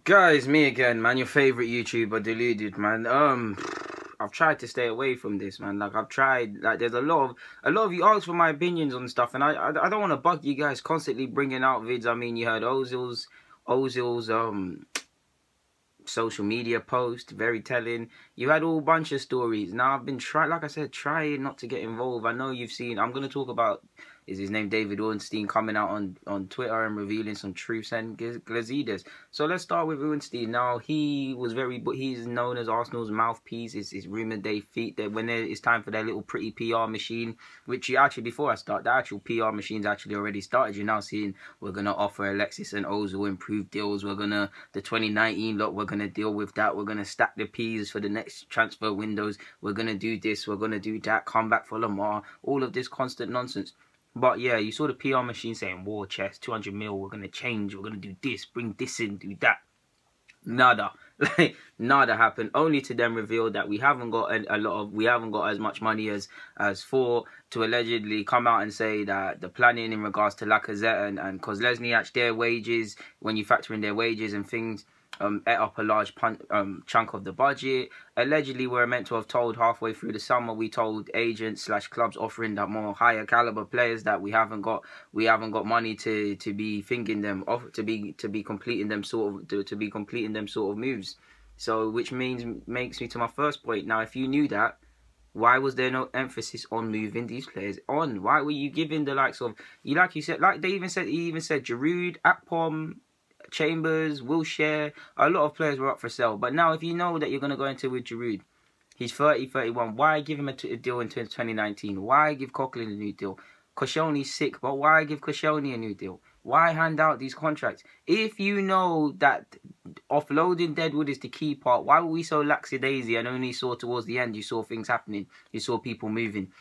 Guys, me again, man. Your favorite YouTuber, deluded, man. I've tried to stay away from this, man. Like I've tried. Like there's a lot of you ask for my opinions on stuff, and I don't want to bug you guys constantly bringing out vids. I mean, you heard Ozil's social media post, very telling. You had all bunch of stories. Now I've been like I said, trying not to get involved. I know you've seen. I'm gonna talk about. Is his name David Ornstein coming out on Twitter and revealing some truths and Gazidis. So let's start with Ornstein. Now he's known as Arsenal's mouthpiece. It's rumored that when it's time for their little pretty PR machine, which you actually before I start, the actual PR machine's actually already started. You're now seeing we're gonna offer Alexis and Ozil improved deals. The 2019 lot. We're gonna deal with that. We're gonna stack the P's for the next transfer windows. We're gonna do this. We're gonna do that. Come back for Lamar. All of this constant nonsense. But yeah, you saw the PR machine saying war chest, 200 mil, we're going to change, we're going to do this, bring this in, do that. Nada. Like, nada happened. Only to then reveal that we haven't got we haven't got as much money as for to allegedly come out and say that the planning in regards to Lacazette and Kozlesniak, their wages, when you factor in their wages and things, ate up a large chunk of the budget. Allegedly, we're meant to have told halfway through the summer. We told agents / clubs offering that more higher caliber players that we haven't got money to be thinking them off to be completing them sort of moves. So which makes me to my first point. Now, if you knew that, why was there no emphasis on moving these players on? Why were you giving the likes of he even said Giroud, Akpom, Chambers, Wilshere, a lot of players were up for sale. But now if you know that you're going to go into with Giroud, he's 30, 31, why give him a deal in 2019? Why give Coquelin a new deal? Koscielny's sick, but why give Koscielny a new deal? Why hand out these contracts? If you know that offloading Deadwood is the key part, why were we so lackadaisy and only saw towards the end you saw things happening, you saw people moving?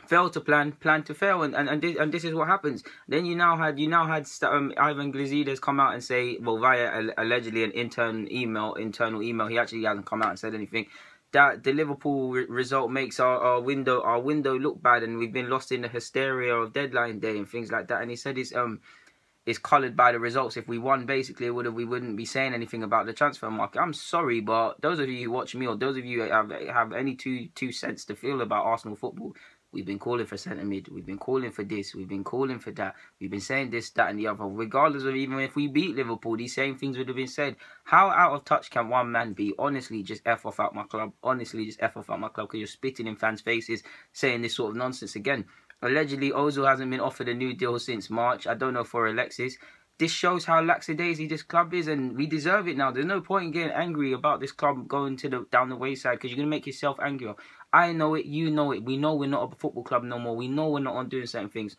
Fail to plan to fail, and this is what happens. Then you now had Ivan Gazidis come out and say, well, via allegedly an internal email, he actually hasn't come out and said anything, that the Liverpool result makes our window look bad, and we've been lost in the hysteria of deadline day and things like that. And he said it's coloured by the results. If we won, basically, we wouldn't be saying anything about the transfer market. I'm sorry, but those of you who watch me, or those of you who have any two cents to feel about Arsenal football, we've been calling for centre mid. We've been calling for this. We've been calling for that. We've been saying this, that, and the other. Regardless of even if we beat Liverpool, these same things would have been said. How out of touch can one man be? Honestly, just F off out my club. Honestly, just F off out my club, because you're spitting in fans' faces, saying this sort of nonsense again. Allegedly, Ozil hasn't been offered a new deal since March. I don't know for Alexis. This shows how lackadaisy this club is, and we deserve it now. There's no point in getting angry about this club going down the wayside, because you're going to make yourself angrier. I know it, you know it. We know we're not a football club no more. We know we're not on doing certain things.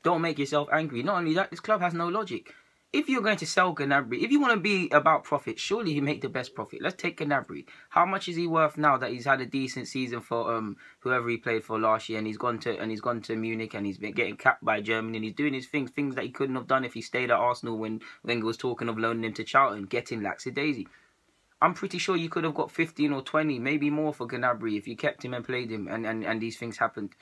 Don't make yourself angry. Not only that, this club has no logic. If you're going to sell Gnabry, if you want to be about profit, surely you make the best profit. Let's take Gnabry. How much is he worth now that he's had a decent season for whoever he played for last year, and he's gone to Munich, and he's been getting capped by Germany, and he's doing his things that he couldn't have done if he stayed at Arsenal when Wenger was talking of loaning him to Charlton, getting lackadaisy. I'm pretty sure you could have got 15 or 20, maybe more for Gnabry if you kept him and played him, and these things happened.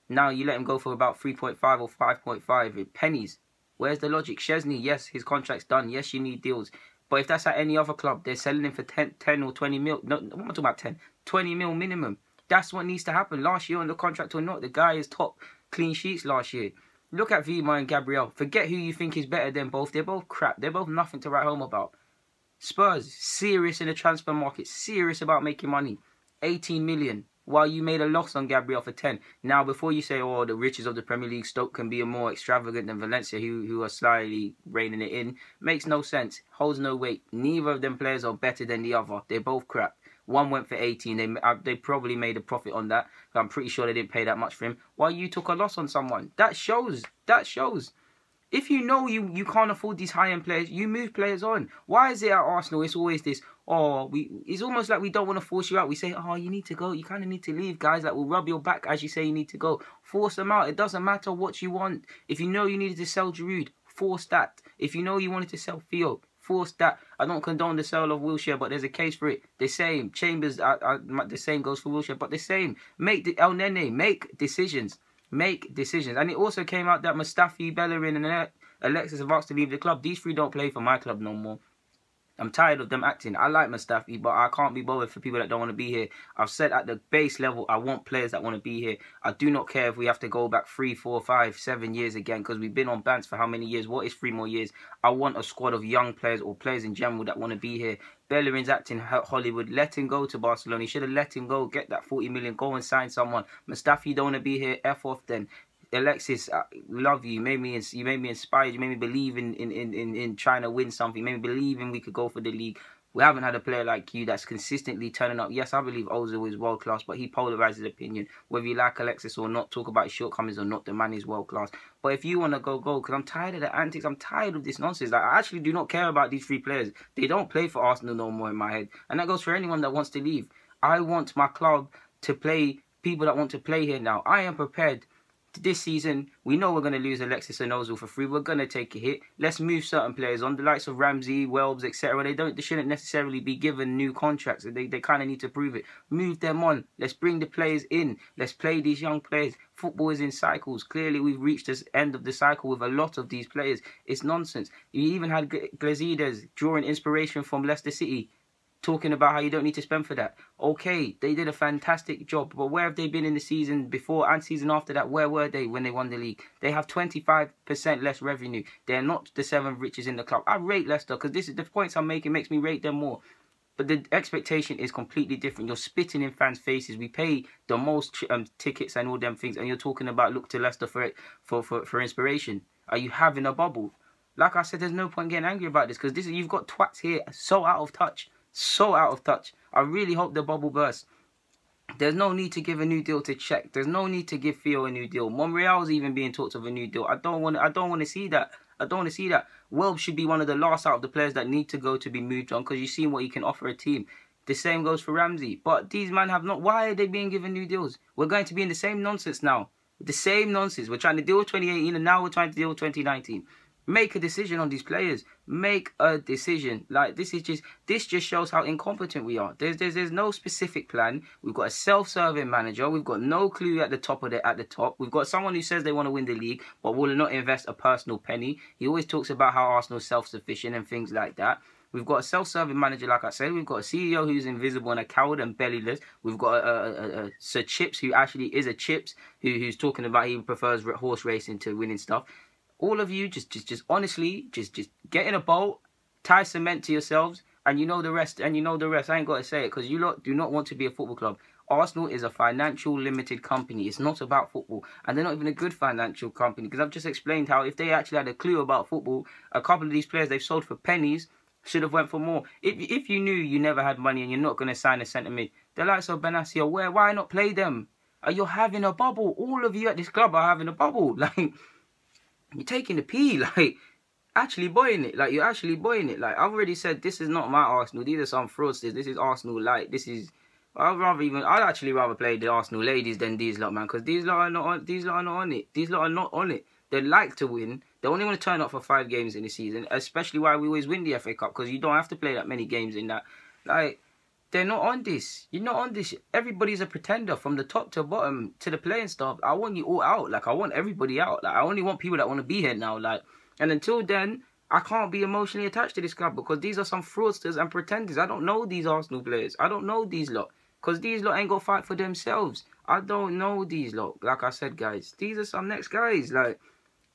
Now you let him go for about 3.5 or 5.5 pennies. Where's the logic? Szczesny, yes, his contract's done. Yes, you need deals. But if that's at any other club, they're selling him for 10 or 20 mil. No, I'm not talking about 10. 20 mil minimum. That's what needs to happen. Last year on the contract or not, the guy is top clean sheets last year. Look at Vima and Gabriel. Forget who you think is better than both. They're both crap. They're both nothing to write home about. Spurs, serious in the transfer market. Serious about making money. 18 million. While you made a loss on Gabriel for 10. Now, before you say, oh, the riches of the Premier League, Stoke can be more extravagant than Valencia, who are slightly reining it in, makes no sense. Holds no weight. Neither of them players are better than the other. They're both crap. One went for 18. They probably made a profit on that. I'm pretty sure they didn't pay that much for him. While you took a loss on someone. That shows. If you know you can't afford these high-end players, you move players on. Why is it at Arsenal, it's always this, it's almost like we don't want to force you out. We say, you need to go. You kind of need to leave, guys. Like, we'll rub your back as you say you need to go. Force them out. It doesn't matter what you want. If you know you needed to sell Giroud, force that. If you know you wanted to sell Theo, force that. I don't condone the sale of Wilshere, but there's a case for it. The same. Chambers, the same goes for Wilshere, but the same. El Nene, make decisions. Make decisions. And it also came out that Mustafi, Bellerin, and Alexis have asked to leave the club. These three don't play for my club no more. I'm tired of them acting. I like Mustafi, but I can't be bothered for people that don't want to be here. I've said at the base level, I want players that want to be here. I do not care if we have to go back 3, 4, 5, 7 years again, because we've been on bans for how many years? What is 3 more years? I want a squad of young players or players in general that want to be here. Bellerin's acting Hollywood. Let him go to Barcelona. He should have let him go. Get that 40 million. Go and sign someone. Mustafi don't want to be here. F off then. Alexis, I love you. You made me inspired. You made me believe in trying to win something. You made me believe in we could go for the league. We haven't had a player like you that's consistently turning up. Yes, I believe Ozil is world class, but he polarizes opinion. Whether you like Alexis or not, talk about his shortcomings or not, the man is world class. But if you want to go, because I'm tired of the antics. I'm tired of this nonsense. Like, I actually do not care about these 3 players. They don't play for Arsenal no more in my head. And that goes for anyone that wants to leave. I want my club to play people that want to play here now. I am prepared. This season, we know we're going to lose Alexis and Ozil for free. We're going to take a hit. Let's move certain players on, the likes of Ramsey, Welbs, etc. They shouldn't necessarily be given new contracts. They kind of need to prove it. Move them on. Let's bring the players in. Let's play these young players. Football is in cycles. Clearly, we've reached this end of the cycle with a lot of these players. It's nonsense. You even had Gazidis drawing inspiration from Leicester City, talking about how you don't need to spend for that. Okay, they did a fantastic job, but where have they been in the season before and season after that? Where were they when they won the league? They have 25% less revenue. They're not the 7th richest in the club. I rate Leicester because this is the points I'm making makes me rate them more. But the expectation is completely different. You're spitting in fans' faces. We pay the most tickets and all them things, and you're talking about look to Leicester for inspiration. Are you having a bubble? Like I said, there's no point getting angry about this because you've got twats here so out of touch. So out of touch. I really hope the bubble bursts. There's no need to give a new deal to Czech. There's no need to give Theo a new deal. Monreal's even being talked of a new deal. I don't want to see that. I don't want to see that. Welb should be one of the last out of the players that need to go to be moved on because you've seen what he can offer a team. The same goes for Ramsey. But these men have not. Why are they being given new deals? We're going to be in the same nonsense now. The same nonsense. We're trying to deal with 2018 and now we're trying to deal with 2019. Make a decision on these players. Make a decision. Like this just shows how incompetent we are. There's no specific plan. We've got a self-serving manager. We've got no clue at the top. We've got someone who says they want to win the league, but will not invest a personal penny. He always talks about how Arsenal's self-sufficient and things like that. We've got a self-serving manager, like I said. We've got a CEO who's invisible and a coward and bellyless. We've got a Sir Chips who actually is a Chips who's talking about he prefers horse racing to winning stuff. All of you, just honestly, just get in a boat, tie cement to yourselves, and you know the rest. I ain't got to say it because you lot do not want to be a football club. Arsenal is a financial limited company. It's not about football, and they're not even a good financial company because I've just explained how if they actually had a clue about football, a couple of these players they've sold for pennies should have went for more. If you knew you never had money and you're not going to sign a centre mid, the likes of Benassia, why not play them? You're having a bubble. All of you at this club are having a bubble. Like. You're taking the pee, like, actually boying it. Like, you're actually boying it. Like, I've already said, this is not my Arsenal. These are some fraudsters. This is Arsenal light. I'd actually rather play the Arsenal ladies than these lot, man. Because these lot are not on it. These lot are not on it. They like to win. They only want to turn up for 5 games in the season. Especially why we always win the FA Cup. Because you don't have to play that many games in that. Like, they're not on this. You're not on this. Everybody's a pretender from the top to bottom to the playing staff. I want you all out. Like, I want everybody out. Like, I only want people that want to be here now. Like, and until then, I can't be emotionally attached to this club because these are some fraudsters and pretenders. I don't know these Arsenal players. I don't know these lot because these lot ain't gonna fight for themselves. I don't know these lot. Like I said, guys, these are some next guys. Like,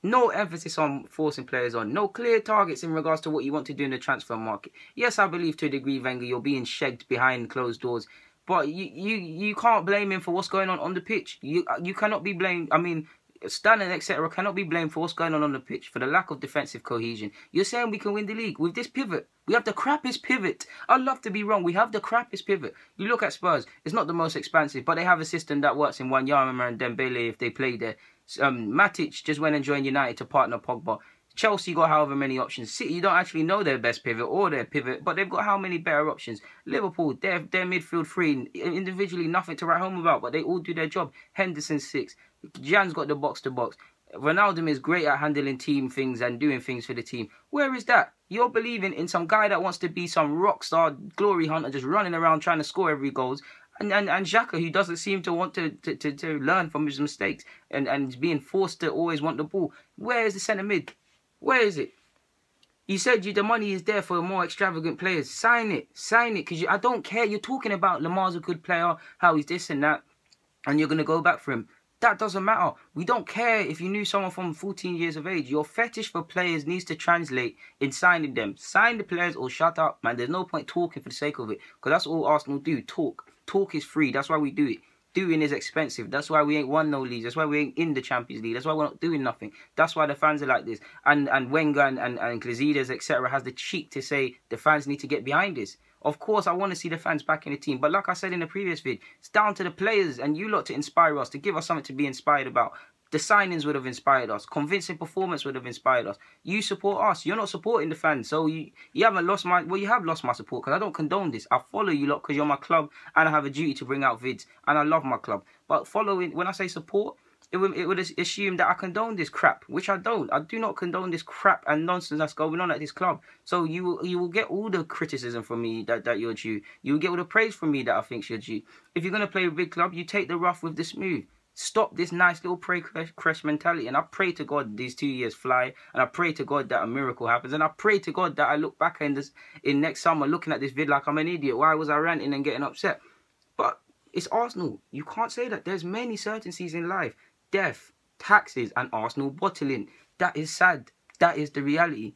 no emphasis on forcing players on. No clear targets in regards to what you want to do in the transfer market. Yes, I believe to a degree, Wenger, you're being shagged behind closed doors. But you can't blame him for what's going on the pitch. You cannot be blamed. I mean, Stan and etc. cannot be blamed for what's going on the pitch, for the lack of defensive cohesion. You're saying we can win the league with this pivot. We have the crappiest pivot. I'd love to be wrong. We have the crappiest pivot. You look at Spurs. It's not the most expansive, but they have a system that works in Wanyama and Dembele if they play there. Matic just went and joined United to partner Pogba. Chelsea got however many options. City, you don't actually know their best pivot or their pivot, but they've got how many better options. Liverpool, their midfield three, individually nothing to write home about, but they all do their job. Henderson 6. Jan's got the box-to-box. Ronaldo is great at handling team things and doing things for the team. Where is that? You're believing in some guy that wants to be some rock star glory hunter just running around trying to score every goals. And Xhaka, who doesn't seem to want to learn from his mistakes and being forced to always want the ball. Where is the centre mid? Where is it? You said the money is there for more extravagant players. Sign it, because I don't care. You're talking about Lamar's a good player, how he's this and that, and you're gonna go back for him. That doesn't matter. We don't care if you knew someone from 14 years of age. Your fetish for players needs to translate in signing them. Sign the players or shut up, man. There's no point talking for the sake of it, because that's all Arsenal do. Talk is free. That's why we do it. Doing is expensive. That's why we ain't won no leagues. That's why we ain't in the Champions League. That's why we're not doing nothing. That's why the fans are like this. And Wenger and Gazidis, etc., has the cheek to say the fans need to get behind this. Of course, I want to see the fans back in the team. But like I said in the previous vid, it's down to the players and you lot to inspire us, to give us something to be inspired about. The signings would have inspired us. Convincing performance would have inspired us. You support us. You're not supporting the fans. So you haven't lost my... Well, you have lost my support because I don't condone this. I follow you lot because you're my club and I have a duty to bring out vids. And I love my club. But following... When I say support, it would assume that I condone this crap, which I don't. I do not condone this crap and nonsense that's going on at this club. So you will get all the criticism from me that you're due. You will get all the praise from me that I think you're due. If you're going to play a big club, you take the rough with the smooth. Stop this nice little pray-crash mentality. And I pray to God these 2 years fly. And I pray to God that a miracle happens. And I pray to God that I look back in next summer looking at this vid like I'm an idiot. Why was I ranting and getting upset? But it's Arsenal. You can't say that. There's many certainties in life. Death, taxes, and Arsenal bottling. That is sad. That is the reality.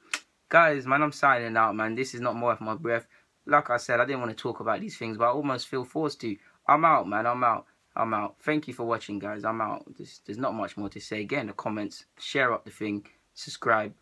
Guys, man, I'm signing out, man. This is not more of my breath. Like I said, I didn't want to talk about these things, but I almost feel forced to. I'm out, man. I'm out. Thank you for watching, guys. I'm out. There's not much more to say. Get in the comments. Share up the thing. Subscribe.